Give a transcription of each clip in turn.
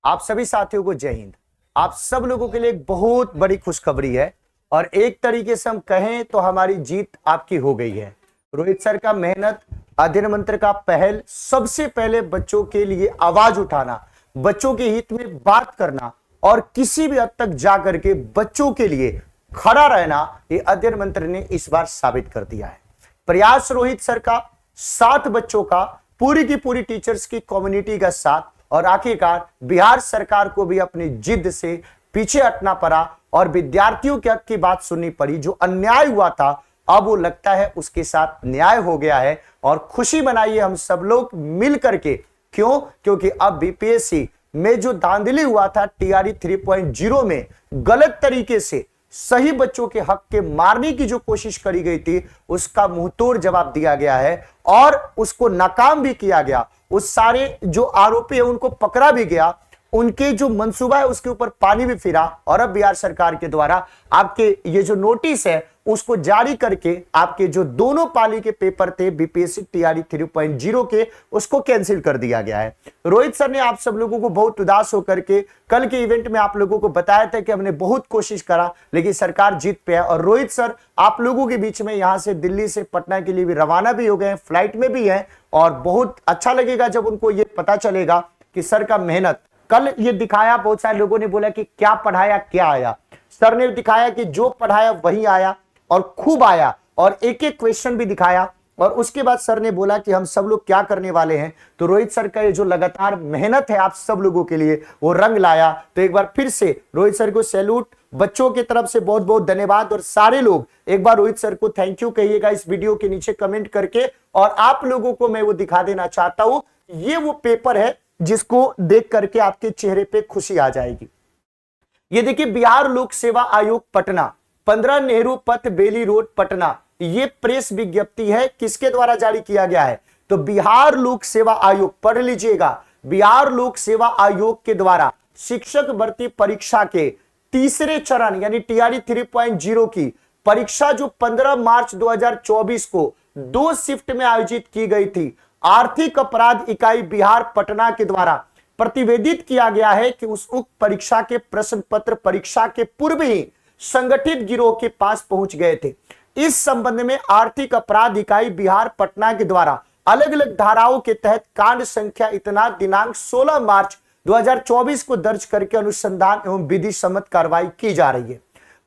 आप सभी साथियों को जय हिंद। आप सब लोगों के लिए एक बहुत बड़ी खुशखबरी है और एक तरीके से हम कहें तो हमारी जीत आपकी हो गई है। रोहित सर का मेहनत, अध्ययन मंत्र का पहल, सबसे पहले बच्चों के लिए आवाज उठाना, बच्चों के हित में बात करना और किसी भी हद तक जाकर के बच्चों के लिए खड़ा रहना, ये अध्ययन मंत्र ने इस बार साबित कर दिया है। प्रयास रोहित सर का, साथ बच्चों का, पूरी की पूरी टीचर्स की कम्युनिटी का साथ और आखिरकार बिहार सरकार को भी अपनी जिद से पीछे हटना पड़ा और विद्यार्थियों के हक की बात सुननी पड़ी। जो अन्याय हुआ था अब वो लगता है उसके साथ न्याय हो गया है और खुशी मनाइए हम सब लोग मिल करके। क्यों? क्योंकि अब बीपीएससी में जो धांधली हुआ था टीआरई 3.0 में गलत तरीके से सही बच्चों के हक के मारने की जो कोशिश करी गई थी उसका मुंहतोड़ जवाब दिया गया है और उसको नाकाम भी किया गया। उस सारे जो आरोपी है उनको पकड़ा भी गया, उनके जो मंसूबा है उसके ऊपर पानी भी फिरा और अब बिहार सरकार के द्वारा आपके ये जो नोटिस है उसको जारी करके आपके जो दोनों पाली के पेपर थे बीपीएससी टीआरई 3.0 के, उसको कैंसिल कर दिया गया है। रोहित सर ने आप सब लोगों को बहुत उदास होकर के कल के इवेंट में आप लोगों को बताया था कि हमने बहुत कोशिश करा लेकिन सरकार जीत पे है। और रोहित सर आप लोगों के बीच में यहां से दिल्ली से पटना के लिए भी रवाना भी हो गए हैं, फ्लाइट में भी हैं और बहुत अच्छा लगेगा जब उनको ये पता चलेगा कि सर का मेहनत कल ये दिखाया। बहुत सारे लोगों ने बोला कि क्या पढ़ाया क्या आया, सर ने दिखाया कि जो पढ़ाया वही आया और खूब आया और एक एक क्वेश्चन भी दिखाया। और उसके बाद सर ने बोला कि हम सब लोग क्या करने वाले हैं। तो रोहित सर का ये जो लगातार मेहनत है आप सब लोगों के लिए वो रंग लाया। तो एक बार फिर से रोहित सर को सैल्यूट, बच्चों की तरफ से बहुत बहुत धन्यवाद और सारे लोग एक बार रोहित सर को थैंक यू कहिएगा इस वीडियो के नीचे कमेंट करके। और आप लोगों को मैं वो दिखा देना चाहता हूं, ये वो पेपर है जिसको देख करके आपके चेहरे पे खुशी आ जाएगी। ये देखिए, बिहार लोक सेवा आयोग पटना, 15 नेहरू पथ बेली रोड पटना, ये प्रेस विज्ञप्ति है। किसके द्वारा जारी किया गया है? तो बिहार लोक सेवा आयोग, पढ़ लीजिएगा, बिहार लोक सेवा आयोग के द्वारा शिक्षक भर्ती परीक्षा के तीसरे चरण यानी टीआरई 3.0 की परीक्षा जो 15 मार्च 2024 को 2 शिफ्ट में आयोजित की गई थी, आर्थिक अपराध इकाई बिहार पटना के द्वारा प्रतिवेदित किया गया है कि उस उक्त परीक्षा के प्रश्न पत्र परीक्षा के पूर्व ही संगठित गिरोह के पास पहुंच गए थे। इस संबंध में आर्थिक अपराध इकाई बिहार पटना के द्वारा अलग अलग धाराओं के तहत कांड संख्या इतना दिनांक 16 मार्च 2024 को दर्ज करके अनुसंधान एवं विधि सम्मत कार्रवाई की जा रही है।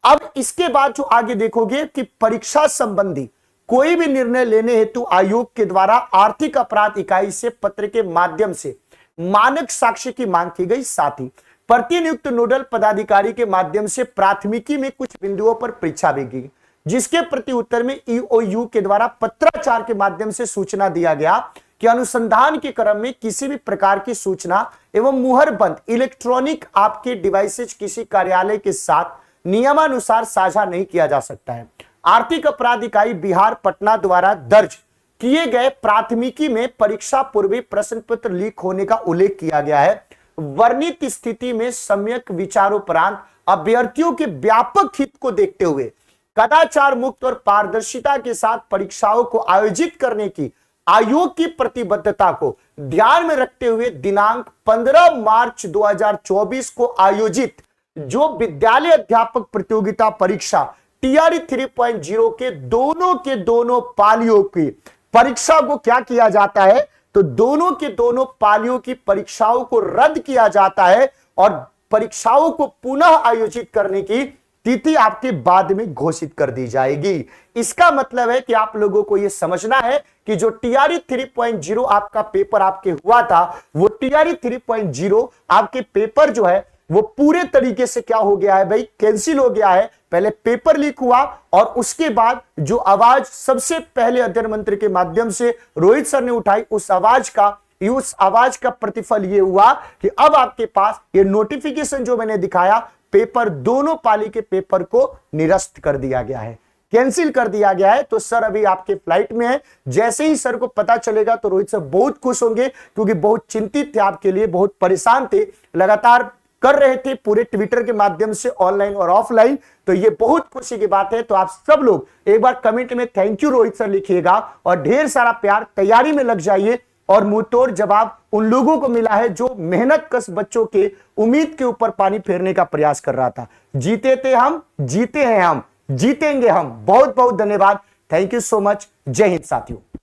अब इसके बाद जो आगे देखोगे कि परीक्षा संबंधी कोई भी निर्णय लेने हेतु आयोग के द्वारा आर्थिक अपराध इकाई से पत्र के माध्यम से मानक साक्ष्य की मांग की गई। साथ ही प्रतिनियुक्त नोडल पदाधिकारी के माध्यम से प्राथमिकी में कुछ बिंदुओं पर परीक्षा भी की, जिसके प्रति उत्तर में ईओयू के द्वारा पत्राचार के माध्यम से सूचना दिया गया कि अनुसंधान के क्रम में किसी भी प्रकार की सूचना एवं मुहरबंद इलेक्ट्रॉनिक आपके डिवाइसेज किसी कार्यालय के साथ नियमानुसार साझा नहीं किया जा सकता है। आर्थिक अपराध इकाई बिहार पटना द्वारा दर्ज किए गए प्राथमिकी में परीक्षा पूर्वी प्रश्न पत्र लीक होने का उल्लेख किया गया है। वर्णित स्थिति में सम्यक विचारोपरांत अभ्यर्थियों के व्यापक हित को देखते हुए कदाचार मुक्त और पारदर्शिता के साथ परीक्षाओं को आयोजित करने की आयोग की प्रतिबद्धता को ध्यान में रखते हुए दिनांक 15 मार्च 2024 को आयोजित जो विद्यालय अध्यापक प्रतियोगिता परीक्षा टीआरई 3.0 के दोनों पालियों की परीक्षा को क्या किया जाता है? तो दोनों पालियों की परीक्षाओं को रद्द किया जाता है और परीक्षाओं को पुनः आयोजित करने की तिथि आपके बाद में घोषित कर दी जाएगी। इसका मतलब है कि आप लोगों को यह समझना है कि जो टीआरई 3.0 आपका पेपर आपके हुआ था, वो टीआरई 3.0 आपके पेपर जो है वो पूरे तरीके से क्या हो गया है भाई? कैंसिल हो गया है। पहले पेपर लीक हुआ और उसके बाद जो आवाज सबसे पहले अध्ययन मंत्री के माध्यम से रोहित सर ने उठाई, उस आवाज का प्रतिफल ये हुआ कि अब आपके पास ये नोटिफिकेशन जो मैंने दिखाया, पेपर दोनों पाली के पेपर को निरस्त कर दिया गया है, कैंसिल कर दिया गया है। तो सर अभी आपके फ्लाइट में है, जैसे ही सर को पता चलेगा तो रोहित सर बहुत खुश होंगे क्योंकि बहुत चिंतित थे आपके लिए, बहुत परेशान थे, लगातार कर रहे थे पूरे ट्विटर के माध्यम से ऑनलाइन और ऑफलाइन। तो ये बहुत खुशी की बात है। तो आप सब लोग एक बार कमेंट में थैंक यू रोहित सर लिखिएगा और ढेर सारा प्यार, तैयारी में लग जाइए। और मुंहतोड़ जवाब उन लोगों को मिला है जो मेहनत कश बच्चों के उम्मीद के ऊपर पानी फेरने का प्रयास कर रहा था। जीते थे हम, जीते हैं हम, जीतेंगे हम। बहुत बहुत धन्यवाद। Thank you so much. जय हिंद साथियों।